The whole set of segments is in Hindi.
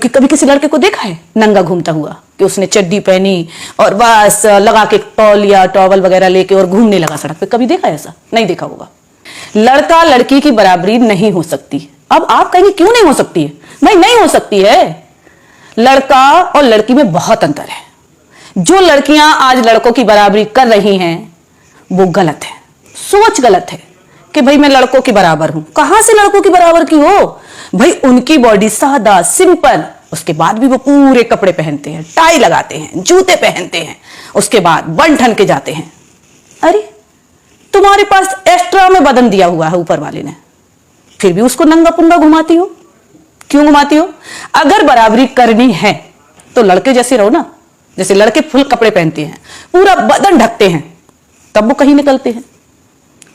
कि कभी किसी लड़के को देखा है नंगा घूमता हुआ कि उसने चड्डी पहनी और बस लगा के तौलिया टॉवल वगैरह लेके और घूमने लगा सड़क पे? कभी देखा है ऐसा? नहीं देखा होगा। लड़का लड़की की बराबरी नहीं हो सकती। अब आप कहेंगे क्यों नहीं हो सकती है? भाई नहीं हो सकती है। लड़का और लड़की में बहुत अंतर है। जो लड़कियां आज लड़कों की बराबरी कर रही हैं वो गलत है, सोच गलत है कि भाई मैं लड़कों के बराबर हूं। कहां से लड़कों की बराबर की हो? भाई उनकी बॉडी सादा सिंपल, उसके बाद भी वो पूरे कपड़े पहनते हैं, टाई लगाते हैं, जूते पहनते हैं, उसके बाद बन ठन के जाते हैं। अरे तुम्हारे पास एक्स्ट्रा में बदन दिया हुआ है ऊपर वाले ने, फिर भी उसको नंगा पुंगा घुमाती हो। क्यों घुमाती हो? अगर बराबरी करनी है तो लड़के जैसे रहो ना। जैसे लड़के फुल कपड़े पहनते हैं, पूरा बदन ढकते हैं, तब वो कहीं निकलते हैं।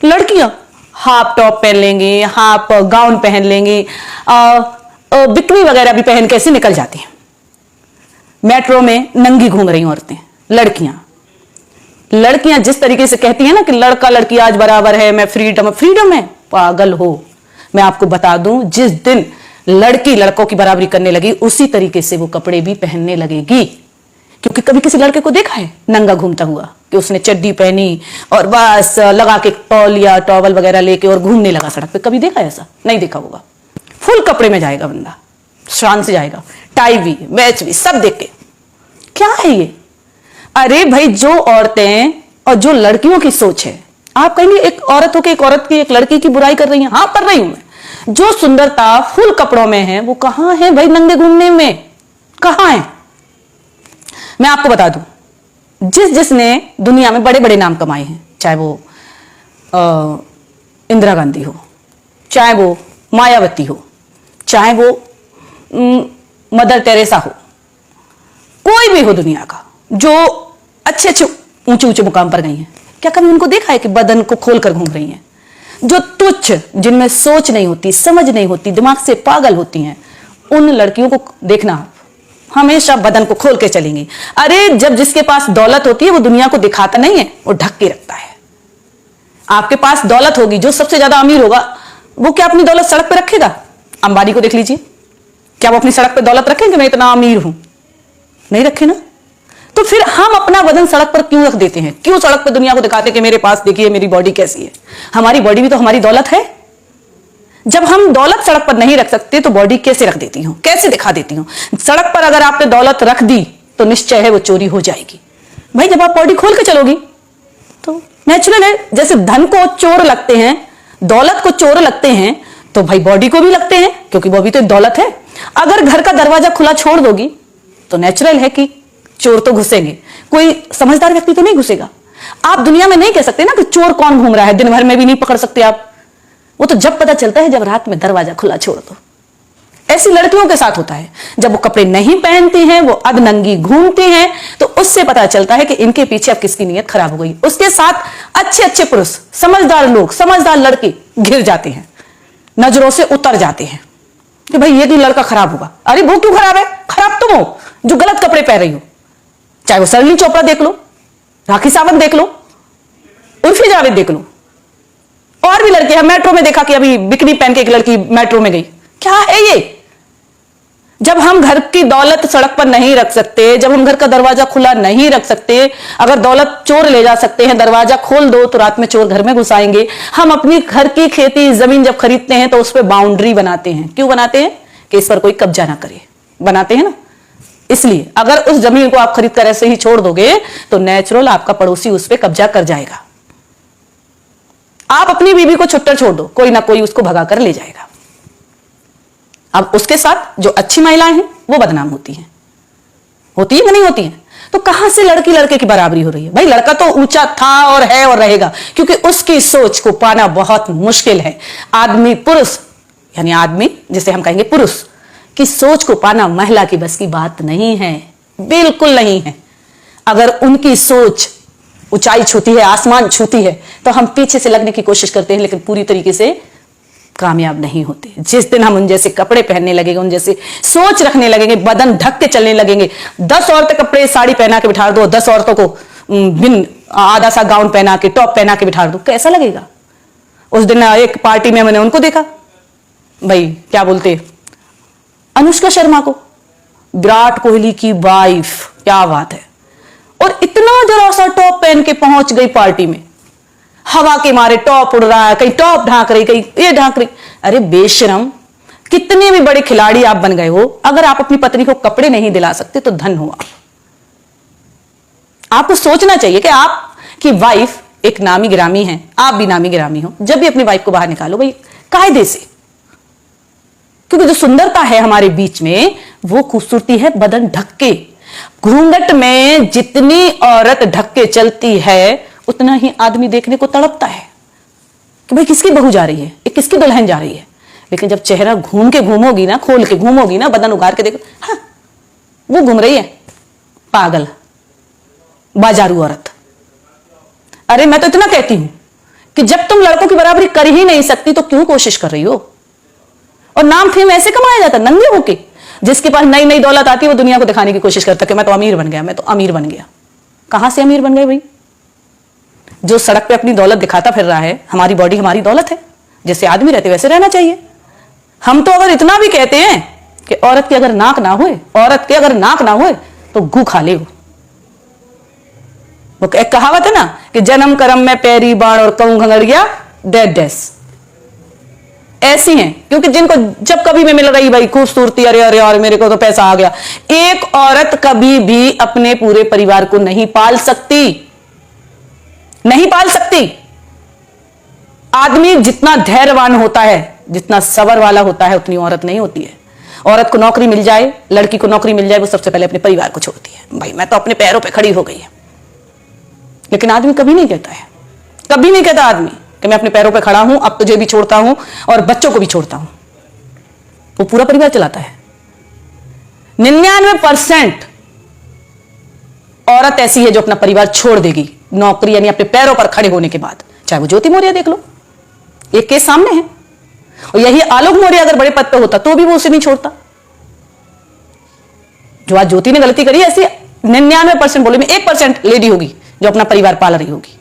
लड़कियां हाफ टॉप पहन लेंगे, हाफ गाउन पहन लेंगे, बिकनी वगैरह भी पहन के ऐसे निकल जाती हैं। मेट्रो में नंगी घूम रही औरतें, लड़कियां जिस तरीके से कहती हैं ना कि लड़का लड़की आज बराबर है, मैं फ्रीडम है, पागल हो। मैं आपको बता दूं, जिस दिन लड़की लड़कों की बराबरी करने लगी उसी तरीके से वो कपड़े भी पहनने लगेगी। क्योंकि कभी किसी लड़के को देखा है नंगा घूमता हुआ कि उसने चड्डी पहनी और बस लगा के तौलिया टॉवल वगैरह लेके और घूमने लगा सड़क पे? कभी देखा है ऐसा? नहीं देखा होगा। फुल कपड़े में जाएगा बंदा, शान से जाएगा, टाई भी मैच भी सब देख के। क्या है ये? अरे भाई जो औरतें और जो लड़कियों की सोच है, आप कहेंगे एक औरत हो के एक औरत की, एक लड़की की बुराई कर रही है। हाँ कर रही हूं मैं। जो सुंदरता फुल कपड़ों में है वो कहां है भाई नंगे घूमने में? कहां है? मैं आपको बता दूं, जिसने दुनिया में बड़े बड़े नाम कमाए हैं, चाहे वो इंदिरा गांधी हो, चाहे वो मायावती हो, चाहे वो मदर टेरेसा हो, कोई भी हो दुनिया का, जो अच्छे अच्छे ऊंचे ऊंचे मुकाम पर गई हैं, क्या कभी उनको देखा है कि बदन को खोलकर घूम रही हैं? जो तुच्छ, जिनमें सोच नहीं होती, समझ नहीं होती, दिमाग से पागल होती हैं, उन लड़कियों को देखना हमेशा बदन को खोल के चलेंगी। अरे जब जिसके पास दौलत होती है वो दुनिया को दिखाता नहीं है, वो ढक के रखता है। आपके पास दौलत होगी, जो सबसे ज्यादा अमीर होगा वो क्या अपनी दौलत सड़क पे रखेगा? अंबानी को देख लीजिए, क्या वो अपनी सड़क पे दौलत रखेंगे मैं इतना अमीर हूं? नहीं रखे ना। तो फिर हम अपना बदन सड़क पर क्यों रख देते हैं? क्यों सड़क पर दुनिया को दिखाते कि मेरे पास देखिए मेरी बॉडी कैसी है? हमारी बॉडी भी तो हमारी दौलत है। जब हम दौलत सड़क पर नहीं रख सकते तो बॉडी कैसे रख देती हूं, कैसे दिखा देती हूं? सड़क पर अगर आपने दौलत रख दी तो निश्चय है वो चोरी हो जाएगी। भाई जब आप बॉडी खोल के चलोगी तो नेचुरल है। जैसे धन को चोर लगते हैं, दौलत को चोर लगते हैं, तो भाई बॉडी को भी लगते हैं, क्योंकि वो भी तो एक दौलत है। अगर घर का दरवाजा खुला छोड़ दोगी तो नेचुरल है कि चोर तो घुसेंगे, कोई समझदार व्यक्ति तो नहीं घुसेगा। आप दुनिया में नहीं कह सकते ना कि चोर कौन घूम रहा है, दिन भर में भी नहीं पकड़ सकते आप। वो तो जब पता चलता है जब रात में दरवाजा खुला छोड़ दो। ऐसी लड़कियों के साथ होता है, जब वो कपड़े नहीं पहनती हैं, वो अधनंगी घूमती हैं, तो उससे पता चलता है कि इनके पीछे अब किसकी नीयत खराब हो गई। उसके साथ अच्छे अच्छे पुरुष, समझदार लोग, समझदार लड़के घिर जाते हैं, नजरों से उतर जाते हैं कि भाई ये भी लड़का खराब होगा। अरे वो क्यों खराब है? खराब तुम हो जो गलत कपड़े पहन रही हो। चाहे वो सरली चोपड़ा देख लो, राखी सावंत देख लो, उर्फी जावेद देख लो, और भी लड़के हैं। मेट्रो में देखा कि अभी बिकनी पहन के एक लड़की मेट्रो में गई। क्या है ये? जब हम घर की दौलत सड़क पर नहीं रख सकते, जब हम घर का दरवाजा खुला नहीं रख सकते, अगर दौलत चोर ले जा सकते हैं, दरवाजा खोल दो तो रात में चोर घर में घुस आएंगे। हम अपनी घर की खेती जमीन जब खरीदते हैं तो उस पर बाउंड्री बनाते हैं। क्यों बनाते हैं? कि इस पर कोई कब्जा ना करे, बनाते हैं ना इसलिए। अगर उस जमीन को आप खरीद कर ऐसे ही छोड़ दोगे तो नेचुरल आपका पड़ोसी उस पर कब्जा कर जाएगा। आप अपनी बीवी को छुट्टर छोड़ दो, कोई ना कोई उसको भगा कर ले जाएगा। अब उसके साथ जो अच्छी महिलाएं हैं वो बदनाम होती हैं, होती है कि नहीं होती हैं? तो कहां से लड़की लड़के की बराबरी हो रही है? भाई लड़का तो ऊंचा था और है और रहेगा, क्योंकि उसकी सोच को पाना बहुत मुश्किल है। आदमी पुरुष, यानी आदमी जिसे हम कहेंगे पुरुष की सोच को पाना महिला की बस की बात नहीं है, बिल्कुल नहीं है। अगर उनकी सोच ऊंचाई छूती है, आसमान छूती है, तो हम पीछे से लगने की कोशिश करते हैं, लेकिन पूरी तरीके से कामयाब नहीं होते। जिस दिन हम उन जैसे कपड़े पहनने लगेंगे, उन जैसे सोच रखने लगेंगे, बदन ढक के चलने लगेंगे, 10 औरतें कपड़े साड़ी पहना के बिठा दो, 10 औरतों को बिन आधा सा गाउन पहना के, टॉप पहना के बिठा दो, कैसा लगेगा? उस दिन एक पार्टी में मैंने उनको देखा, भाई क्या बोलते, अनुष्का शर्मा को, विराट कोहली की वाइफ, क्या बात है। और इतना जरा सा टॉप पहन के पहुंच गई पार्टी में, हवा के मारे टॉप उड़ रहा है, कहीं टॉप ढांक रही, कहीं ये ढांक रही। अरे बेशरम, कितने भी बड़े खिलाड़ी आप बन गए हो, अगर आप अपनी पत्नी को कपड़े नहीं दिला सकते तो धन हो आप। आपको सोचना चाहिए कि आपकी वाइफ एक नामी गिरामी है, आप भी नामी गिरामी हो। जब भी अपनी वाइफ को बाहर निकालो भाई कायदे से, क्योंकि जो सुंदरता है हमारे बीच में वो खूबसूरती है बदन ढक के। घूंघट में जितनी औरत ढक के चलती है उतना ही आदमी देखने को तड़पता है कि भाई किसकी बहू जा रही है, किसकी दुल्हन जा रही है। लेकिन जब चेहरा घूम के घूमोगी ना, खोल के घूमोगी ना, बदन उगार के देखो, हाँ वो घूम रही है पागल बाजारू औरत। अरे मैं तो इतना कहती हूं कि जब तुम लड़कों की बराबरी कर ही नहीं सकती तो क्यों कोशिश कर रही हो। और नाम फेम ऐसे कमाया जाता नंगे होके। जिसके पास नई नई दौलत आती है वो दुनिया को दिखाने की कोशिश करता कि मैं तो अमीर बन गया, मैं तो अमीर बन गया। कहां से अमीर बन गए भाई? जो सड़क पे अपनी दौलत दिखाता फिर रहा है, हमारी बॉडी हमारी दौलत है, जैसे आदमी रहते वैसे रहना चाहिए। हम तो अगर इतना भी कहते हैं कि औरत की अगर नाक ना होए, औरत के अगर नाक ना होए तो गू खा ले। वो एक कहावत है ना कि जन्म कर्म में पैरी बाण और कहूं घंगड़िया डेड डेस, ऐसी हैं। क्योंकि जिनको जब कभी भी मिल रही भाई खूबसूरती, अरे अरे और मेरे को तो पैसा आ गया। एक औरत कभी भी अपने पूरे परिवार को नहीं पाल सकती, नहीं पाल सकती। आदमी जितना धैर्यवान होता है, जितना सबर वाला होता है, उतनी औरत नहीं होती है। औरत को नौकरी मिल जाए, लड़की को नौकरी मिल जाए, वो सबसे पहले अपने परिवार को छोड़ती है। भाई मैं तो अपने पैरों पे खड़ी हो गई है। लेकिन आदमी कभी नहीं कहता है, कभी नहीं कहता आदमी कि मैं अपने पैरों पे खड़ा हूं, अब तुझे भी छोड़ता हूं और बच्चों को भी छोड़ता हूं। वो पूरा परिवार चलाता है। 99% औरत ऐसी है जो अपना परिवार छोड़ देगी नौकरी यानी अपने पैरों पर खड़े होने के बाद। चाहे वो ज्योति मौर्य देख लो, एक केस सामने है। और यही आलोक मौर्य अगर बड़े पद पे होता तो भी वो उसे नहीं छोड़ता। जो आज ज्योति ने गलती करी, ऐसी 99% बोले में 1% लेडी होगी जो अपना परिवार पाल रही होगी,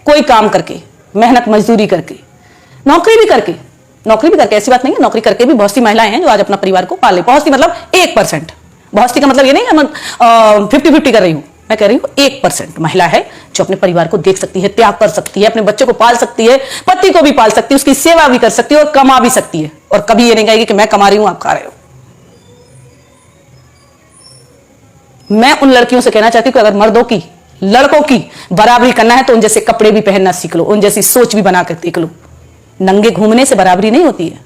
कोई काम करके, मेहनत मजदूरी करके, नौकरी भी करके। ऐसी बात नहीं है, नौकरी करके भी बहुत सी महिलाएं हैं जो आज अपना परिवार को पाले। बहुत सी मतलब 1%। बहुत सी का मतलब ये नहीं है 50-50 कर रही हूं, मैं कह रही हूं 1% महिला है जो अपने परिवार को देख सकती है, त्याग कर सकती है, अपने बच्चों को पाल सकती है, पति को भी पाल सकती है, उसकी सेवा भी कर सकती है और कमा भी सकती है। और कभी ये नहीं कहेगी कि मैं कमा रही हूं आप खा रहे हो। मैं उन लड़कियों से कहना चाहती हूं कि अगर मर्दों की, लड़कों की बराबरी करना है तो उन जैसे कपड़े भी पहनना सीख लो, उन जैसी सोच भी बना कर देख लो। नंगे घूमने से बराबरी नहीं होती है।